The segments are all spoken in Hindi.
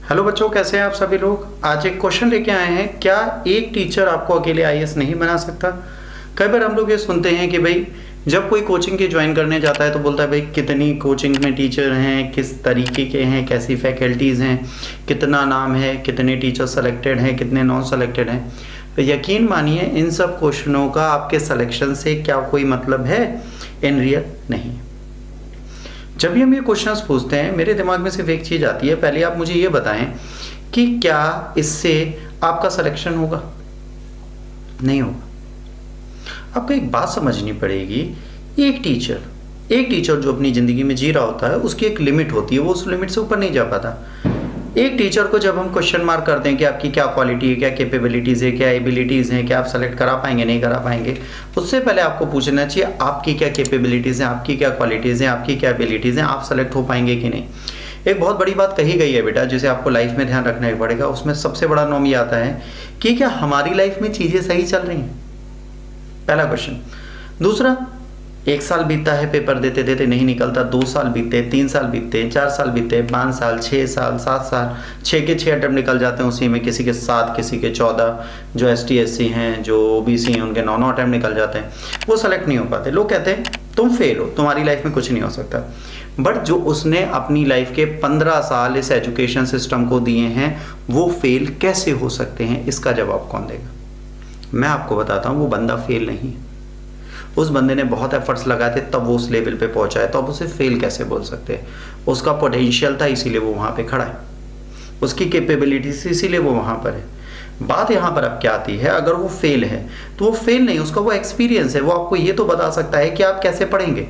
हेलो बच्चों, कैसे हैं आप सभी लोग। आज एक क्वेश्चन लेके आए हैं, क्या एक टीचर आपको अकेले आईएएस नहीं बना सकता। कई बार हम लोग ये सुनते हैं कि भाई जब कोई कोचिंग के ज्वाइन करने जाता है तो बोलता है भाई कितनी कोचिंग में टीचर हैं, किस तरीके के हैं, कैसी फैकल्टीज़ हैं, कितना नाम है, कितने टीचर सेलेक्टेड हैं, कितने नॉन सेलेक्टेड हैं। तो यकीन मानिए इन सब क्वेश्चनों का आपके सिलेक्शन से क्या कोई मतलब है? इन रियल नहीं। जब भी हम ये क्वेश्चंस पूछते हैं मेरे दिमाग में सिर्फ एक चीज़ आती है, पहले आप मुझे ये बताएं कि क्या इससे आपका सिलेक्शन होगा? नहीं होगा। आपको एक बात समझनी पड़ेगी, एक टीचर जो अपनी ज़िंदगी में जी रहा होता है उसकी एक लिमिट होती है, वो उस लिमिट से ऊपर नहीं जा पाता। एक टीचर को जब हम क्वेश्चन मार्क करते हैं कि आपकी क्या क्वालिटी है, क्या कैपेबिलिटीज़ है, क्या एबिलिटीज़ हैं, क्या आप सेलेक्ट करा पाएंगे नहीं करा पाएंगे, उससे पहले आपको पूछना चाहिए आपकी क्या कैपेबिलिटीज़ हैं, आपकी क्या क्वालिटीज़ हैं, आपकी क्या एबिलिटीज़ हैं, आप सेलेक्ट हो पाएंगे कि नहीं। एक बहुत बड़ी बात कही गई है बेटा, जिसे आपको लाइफ में ध्यान रखना ही पड़ेगा। उसमें सबसे बड़ा नॉर्म ये आता है कि क्या हमारी लाइफ में चीज़ें सही चल रही हैं, पहला क्वेश्चन। दूसरा, 1 साल बीतता है पेपर देते देते नहीं निकलता, 2 साल बीतते, 3 साल बीतते, 4 साल बीतते, 5 साल, 6 साल, 7 साल, 6 के 6 अटेम्प्ट निकल जाते हैं उसी में, किसी के 7, किसी के 14, जो ST SC हैं, जो OBC हैं, उनके 9 अटेम्प्ट निकल जाते हैं, वो सेलेक्ट नहीं हो पाते। लोग कहते हैं तुम फेल हो, तुम्हारी लाइफ में कुछ नहीं हो सकता। बट जो उसने अपनी लाइफ के 15 साल इस एजुकेशन सिस्टम को दिए हैं, वो फेल कैसे हो सकते हैं? इसका जवाब कौन देगा? मैं आपको बताता हूँ, वो बंदा फेल नहीं है। उस बंदे ने बहुत एफर्ट्स लगाए थे तब वो उस लेवल पे पहुंचा है, तो अब उसे फेल कैसे बोल सकते हैं? उसका पोटेंशियल था इसीलिए वो वहाँ पे खड़ा है, उसकी कैपेबिलिटी से इसीलिए वो वहाँ पर है। बात यहाँ पर अब क्या आती है, अगर वो फेल है तो वो फेल नहीं, उसका वो एक्सपीरियंस है, वो आपको ये तो बता सकता है कि आप कैसे पढ़ेंगे।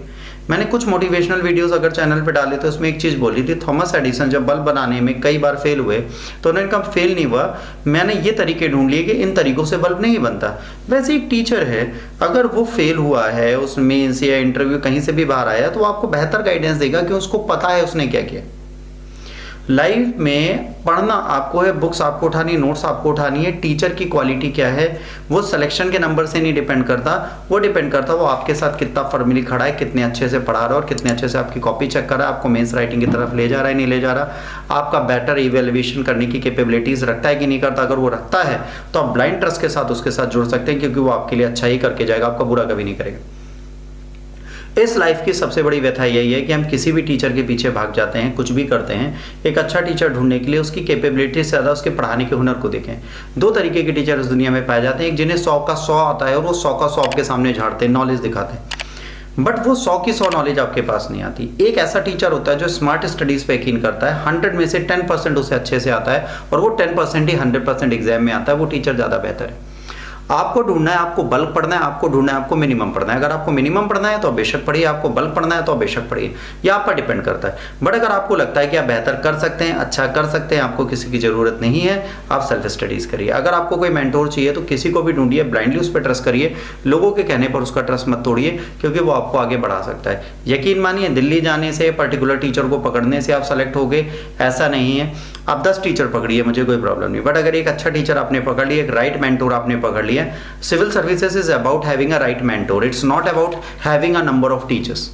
मैंने कुछ मोटिवेशनल वीडियोस अगर चैनल पे डाले तो उसमें एक चीज़ बोली थी, थॉमस एडिसन जब बल्ब बनाने में कई बार फेल हुए तो उन्होंने कहा फेल नहीं हुआ, मैंने ये तरीके ढूंढ लिए कि इन तरीकों से बल्ब नहीं बनता। वैसे एक टीचर है, अगर वो फेल हुआ है उस मेंस या इंटरव्यू कहीं से भी बाहर आया तो वो आपको बेहतर गाइडेंस देगा कि उसको पता है उसने क्या किया। लाइफ में पढ़ना आपको है, बुक्स आपको उठानी, नोट्स आपको उठानी है। टीचर की क्वालिटी क्या है वो सिलेक्शन के नंबर से नहीं डिपेंड करता, वो डिपेंड करता वो आपके साथ कितना फॉर्मली खड़ा है, कितने अच्छे से पढ़ा रहा है और कितने अच्छे से आपकी कॉपी चेक कर रहा है, आपको मेंस राइटिंग की तरफ ले जा रहा है नहीं ले जा रहा, आपका बेटर इवेल्युएशन करने की कैपेबिलिटीज रखता है कि नहीं करता। अगर वो रखता है तो आप ब्लाइंड ट्रस्ट के साथ उसके साथ जुड़ सकते हैं, क्योंकि वो आपके लिए अच्छा ही करके जाएगा, आपका बुरा कभी नहीं करेगा। इस लाइफ की सबसे बड़ी व्यथा यही है कि हम किसी भी टीचर के पीछे भाग जाते हैं, कुछ भी करते हैं एक अच्छा टीचर ढूंढने के लिए, उसकी कैपेबिलिटी से ज़्यादा उसके पढ़ाने के हुनर को देखें। 2 तरीके के टीचर इस दुनिया में पाए जाते हैं, एक जिन्हें 100 का 100 आता है और वो 100 का 100 आपके सामने झाड़ते हैं, नॉलेज दिखाते हैं, बट वो 100 की 100 नॉलेज आपके पास नहीं आती। एक ऐसा टीचर होता है जो स्मार्ट स्टडीज़ पे यकीन करता है, 100 में से 10% उसे अच्छे से आता है और वो 10% ही 100% एग्जाम में आता है, वो टीचर ज़्यादा बेहतर है। आपको ढूंढना है, आपको बल्क पढ़ना है, आपको ढूंढना है, आपको मिनिमम पढ़ना है। अगर आपको मिनिमम पढ़ना है तो बेशक पढ़िए, आपको बल्क पढ़ना है तो बेशक पढ़िए, यह आप पर डिपेंड करता है। बट अगर आपको लगता है कि आप बेहतर कर सकते हैं, अच्छा कर सकते हैं, आपको किसी की ज़रूरत नहीं है, आप सेल्फ स्टडीज़ करिए। अगर आपको कोई मेंटोर चाहिए तो किसी को भी ढूंढिए, ब्लाइंडली उस पर ट्रस्ट करिए, लोगों के कहने पर उसका ट्रस्ट मत तोड़िए, क्योंकि वो आपको आगे बढ़ा सकता है। यकीन मानिए दिल्ली जाने से, पर्टिकुलर टीचर को पकड़ने से आप सेलेक्ट हो गए, ऐसा नहीं है। आप 10 टीचर पकड़िए, मुझे कोई प्रॉब्लम नहीं, बट अगर एक अच्छा टीचर आपने पकड़ लिया, एक राइट मेंटोर आपने पकड़ लिया। Civil services is about having a right mentor, it's not about having a number of teachers.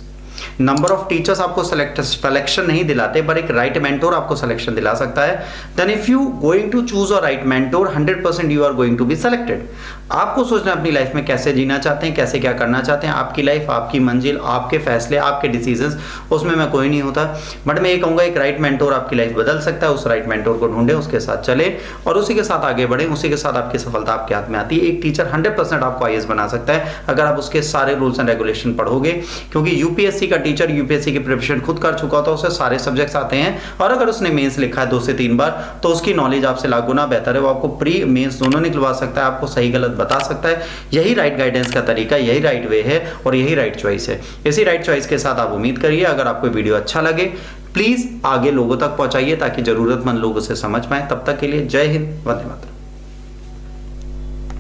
Number of teachers आपको सिलेक्शन नहीं दिलाते, पर एक राइट मेंटोर आपको सिलेक्शन दिला सकता है। Then if you going to choose a right mentor, 100% you are going to be selected. आपको सोचना अपनी लाइफ में कैसे जीना चाहते हैं, कैसे क्या करना चाहते हैं, आपकी लाइफ, आपकी मंजिल, आपके फैसले, आपके डिसीजंस, उसमें मैं कोई नहीं होता। बट मैं ये कहूँगा एक राइट मेंटोर आपकी लाइफ बदल सकता है। उस राइट मेंटोर को ढूंढे, उसके साथ चले और उसी के साथ आगे बढ़े, उसी के साथ आपकी सफलता आपके हाथ में आती है। एक टीचर 100% आपको IAS बना सकता है अगर आप उसके सारे रूल्स एंड रेगुलेशन पढ़ोगे, क्योंकि UPSC का टीचर UPSC की प्रिपरेशन खुद कर चुका होता है, उसे सारे सब्जेक्ट्स आते हैं और अगर उसने मेंस लिखा है 2 से 3 बार तो उसकी नॉलेज आपसे लाख गुना बेहतर है। वो आपको प्री मेंस दोनों निकलवा सकता है, आपको सही गलत बता सकता है। यही राइट गाइडेंस का तरीका, यही राइट वे है और यही राइट चॉइस है। इसी राइट चॉइस के साथ आप उम्मीद करिए, अगर आपको वीडियो अच्छा लगे प्लीज आगे लोगों तक पहुंचाइए ताकि जरूरतमंद लोग उसे समझ पाए। तब तक के लिए जय हिंद, वंदे मातरम।